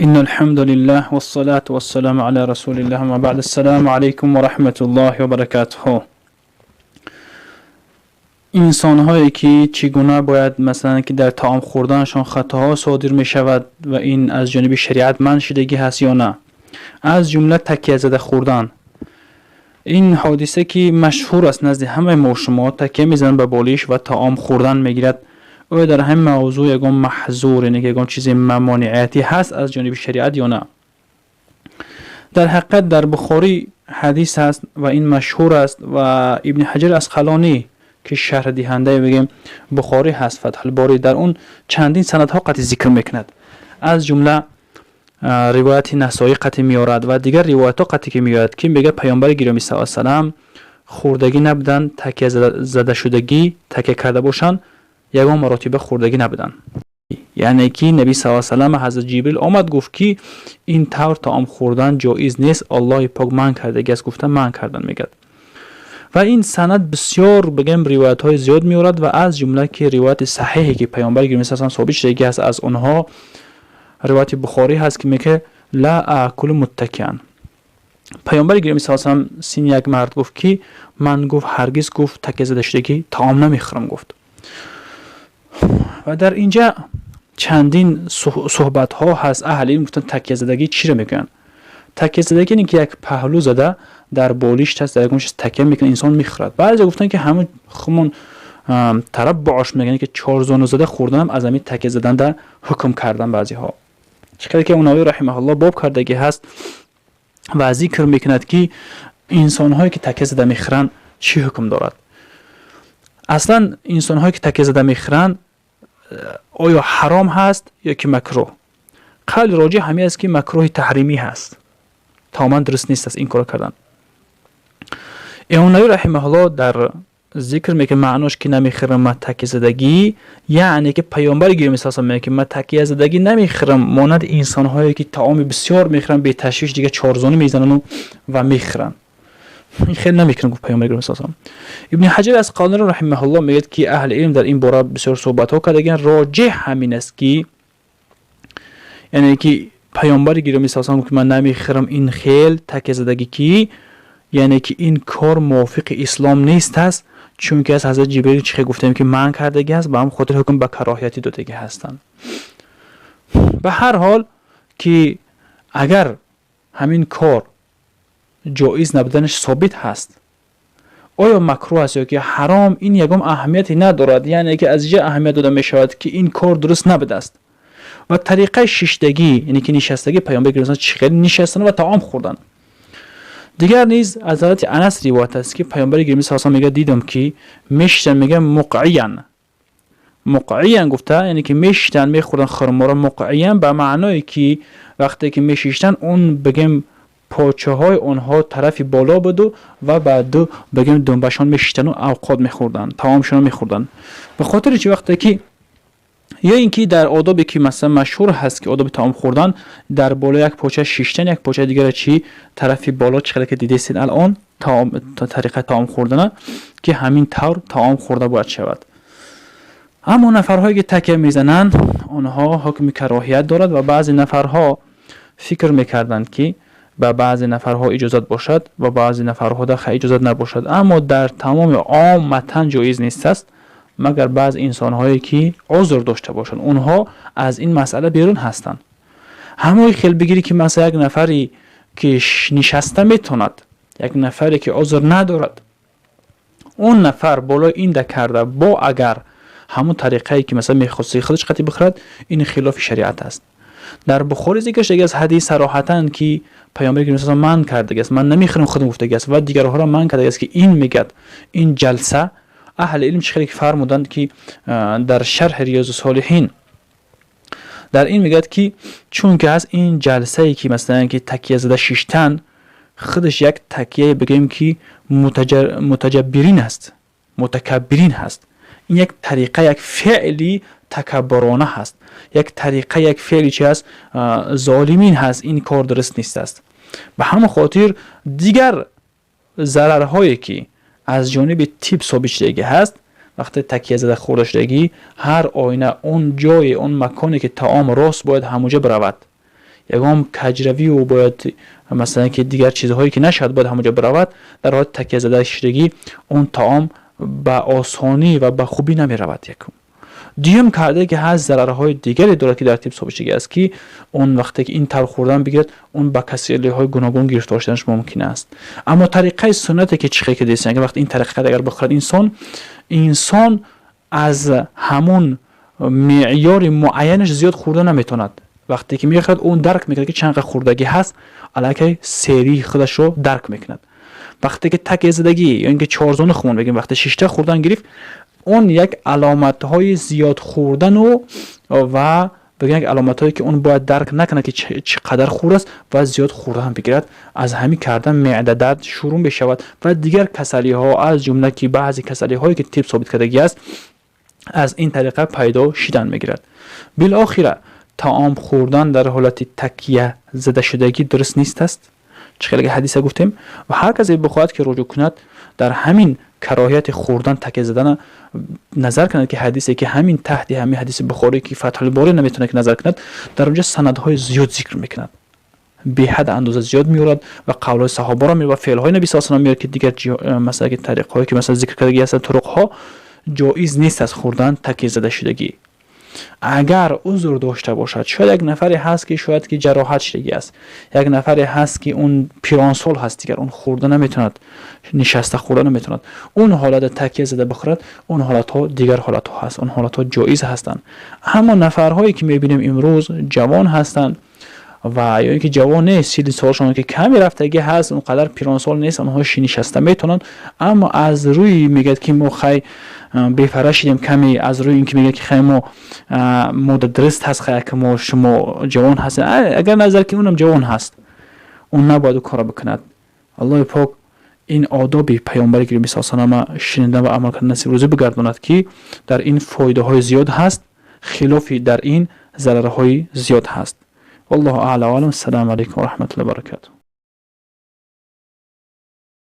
إن الحمد لله والصلاة والسلام على رسول الله ما بعد السلام عليكم ورحمة الله وبركاته. انسان هایی که چگونه باید مثلا که در طعام خوردنشان خطاها صادر می شود و این از جانب شریعت منع شدگی هست یا نه، از جمله تکیه زده خوردن. این حادثه که مشهور است نزد همه ما شما، تکیه میزنن به بالش و طعام خوردن میگیرد، او در همین موضوع یکم محظور، یعنی یکم چیز ممانعتی هست از جانب شریعت یا نه. در حقیقت در بخاری حدیث هست و این مشهور است و ابن حجر اسقلانی که شرح دهنده بگیم بخاری هست فتح الباری، در اون چندین سندها قطعی ذکر میکند، از جمله روایت نسائی قطعی میارد و دیگر روایت ها قطعی که میارد که میگه پیامبر گرامی صلی الله علیه و سلم خوردگی نبودن، تکیه زده شدگی تکیه کرده باشن، یگان مراتب خوردگی نبودن. یعنی که نبی صلی الله علیه و سلم حضرت جبریل آمد گفت که این طور طعام خوردن جایز نیست، الله پاک منع کرده است، گفتن منع کردن میگه. و این سند بسیار بگم روایت های زیاد میارد و از جمله که روایت صحیحی که پیامبر گرامی صلی الله علیه و سلم ثابت شده است، از اونها روایت بخاری هست که میگه لا اکل متکئا. پیامبر گرامی صلی الله علیه و سلم سین یک مرد گفت که من گفت هرگز گفت تکیه زده شدگی طعام نمیخورم گفت. و در اینجا چندین صحبت ها هست. اهل علم گفتن تکیه زدگی چی رو میگن؟ تکیه زدگی اینه که یک پهلو زده در بالشت هست، در گوشش تکیه میکنه انسان میخورد. بعضی گفتن که همون خمون تربعش میگن که 4 زانو زده خوردن هم از همین تکیه زدن در حکم کردن بعضی ها. چقدر که اونایی رحمه الله باب کردگی هست و ذکر میکند که انسان هایی که تکیه زده میخورن چی حکم دارد. اصلا انسان هایی که تکیه زده میخورن آیا حرام هست یا که مکروه؟ قول راجح همین است که مکروه تحریمی هست، تماما درست نیست است این کار کردن. اونایی رحمه الله در ذکر میکنه معناش که نمیخورم ما تکیه زدگی، یعنی که پیامبر گرامی صلی الله علیه و سلم میگه که ما تکیه زدگی نمیخورم، مانند انسان هایی که طعام بسیار میخورن به تشویش دیگه 4 زانو میزنن و میخورن. این خیلی نمیکنه گفت پیامبر گرامی صلی الله علیه و سلم. ابن حجر اسقلانی رحمه الله میگه که اهل علم در این باره بسیار صحبت ها کردن، راجح همین است که یعنی که پیامبر گرامی صلی الله علیه و سلم که من نمیخورم این خیل تکیه زدگی کی، یعنی که این کار موافق اسلام نیست است، چون که از حضرت جبریل چه گفتیم که منع کردگی است، با هم خاطر حکم به کراهیتی دادگی هستند. به هر حال که اگر همین کار جایز نبودنش ثابت هست، آیا مکروه است یا که حرام، این یگم اهمیتی ندارد، یعنی که از جا اهمیت داده می شود که این کار درست نبوده است. و طریقه ششتگی یعنی که نشستگی پیامبر گرامی چقدر نشستن و طعام خوردن. دیگر نیز از حضرت انس روایت است که پیامبر گرامی صلی الله علیه و سلم میگه دیدم که میشتن، میگه مقعیان گفته، یعنی که میشتن میخوردن خرما را مقعیان، به معنای که وقتی که میشیشتن اون بگم پاچه های اونها طرف بالا بود و بعد بگم دنبشان میشتن و اوقات میخوردن، طعامشون میخوردن. به خاطر چه وقتی که یا اینکه در آدابی که مثلا مشهور هست که آداب طعام خوردن در بالا یک پاچه شیشتن، یک پاچه دیگر چی طرف بالا، چقدر که دیدید الان طریقه طعام خوردن که همین طور طعام خورده باید شود. اما نفرهایی که تکیه میزنن اونها حکم کراهیت دارد و بعضی نفرها فکر میکردند که به بعضی نفرها اجازت باشد و بعضی نفرها در اجازت نباشد، اما در تمام عامتا جایز نیست است، مگر بعض انسان‌هایی که عذر داشته باشند اونها از این مسئله بیرون هستند. همون خیلی بگیری که مثلا یک نفری که نشسته میتوند، یک نفری که عذر ندارد، اون نفر بالا این ده کرده با اگر همون طریقه‌ای که مثلا میخواسته خودش قطعی بخورد، این خلاف شریعت است. در بخاری ذکر شده از حدیث صراحتاً که پیامبر گرامی صلی من کرده است، من نمیخورم خودم گفته است و دیگرها را من کرده است که این میگه این جلسه اهل علم چخیلی که فرمودند که در شرح ریاض الصالحین در این میگه که چون که از این جلسه ای که مثلا که تکیه زده شیشتن خودش یک تکیه بگیم که متجبرین است، متکبرین هست، این یک طریقه یک فعلی تکبرانه هست، یک طریقه یک فعلی چی هست ظالمین هست، این کار درست نیست است. به همین خاطر دیگر ضررهایی که از جانب تیپ ثابت شدگی هست، وقتی تکیه زده خورده شدگی هر آینه اون جای اون مکانی که طعام راست باید همونجا برود، یگام کجروی و باید مثلا که دیگر چیزهایی که نشد باید همونجا برود، در حالت تکیه زده شدگی اون طعام به آسانی و به خوبی نمی رود. یکم دوم کرده که هست ضررهای دیگری دارد که در طب ثابت شده است که اون وقتی که این طور خوردن بگیرد اون به کسری های گوناگون گرفتار شدنش ممکن است. اما طریقه سنتی که چیه که دیدن، وقتی این طریقه اگر بخورد انسان از همون معیار معینش زیاد خورده نمیتوند. وقتی که میخورد اون درک میکنه که چند خوردگی هست، علاکه سری خودش رو درک میکند. وقتی که تک زدگی یا اینکه 4 زون خون بگیم وقتی 6 تا خوردن گرفت، اون یک علامت های زیاد خوردن و بگیم یک علامت هایی که اون باید درک نکنه که چقدر خورد است و زیاد خوردن بگیرد. از همین کردن معده درد شروع بشود و دیگر کسلی ها از جمله که بعضی کسلی هایی که طب ثابت کردگی است از این طریقه پیدا شدن میگیرد. بالاخره طعام خوردن در حالت تکیه زده شدگی درست نیست است. چقدر حدیث گفتیم و هر کسی بخواهد که رجوع کند در همین کراهیت خوردن تکیه زدن نظر کند که حدیثی که همین تحت همین حدیث بخاری که فتح الباری نمیتونه که نظر کند، در اونجا سندهای زیاد ذکر میکند، به حد اندازه زیاد میورد و قولهای صحابه را میاره و فعل های نبی صلی الله علیه و آله میاره که دیگر مثلا که طریق هایی که مثلا ذکر کردگی هستن طرق ها جایز نیست از خوردن تکیه زده شدگی. اگر عذر داشته باشد، شاید یک نفری هست که شاید که جراحت شدگی است، یک نفری هست که اون پیرانسول هست دیگر اون خورده نمیتوند، نشسته خورده نمیتوند، اون حالت تکیه زده بخورد، اون حالت ها دیگر حالت ها هست، اون حالت ها جایز هستند. اما نفرهایی که میبینیم امروز جوان هستند و یا اینکه جوان نیست، 30 سالشون که کمی رفتگی هست، اونقدر پیرانسول نیست، اونها نشسته میتونن، اما از روی میگه که ما خی بفرشیدیم کمی، از روی اینکه میگه که خی ما مدت درست هست، خی که ما شما جوان هست، اگر نظر که اونم جوان هست اون نباید کار بکند. الله پاک این آداب پیامبر کریم صلی الله علیه و آله شنیدن و عمل کردن نصیب روزی بگرداند که در این فایده های زیاد هست، خلافی در این ضرر های زیاد هست. والله اعلم و السلام علیکم و رحمت الله و برکاته.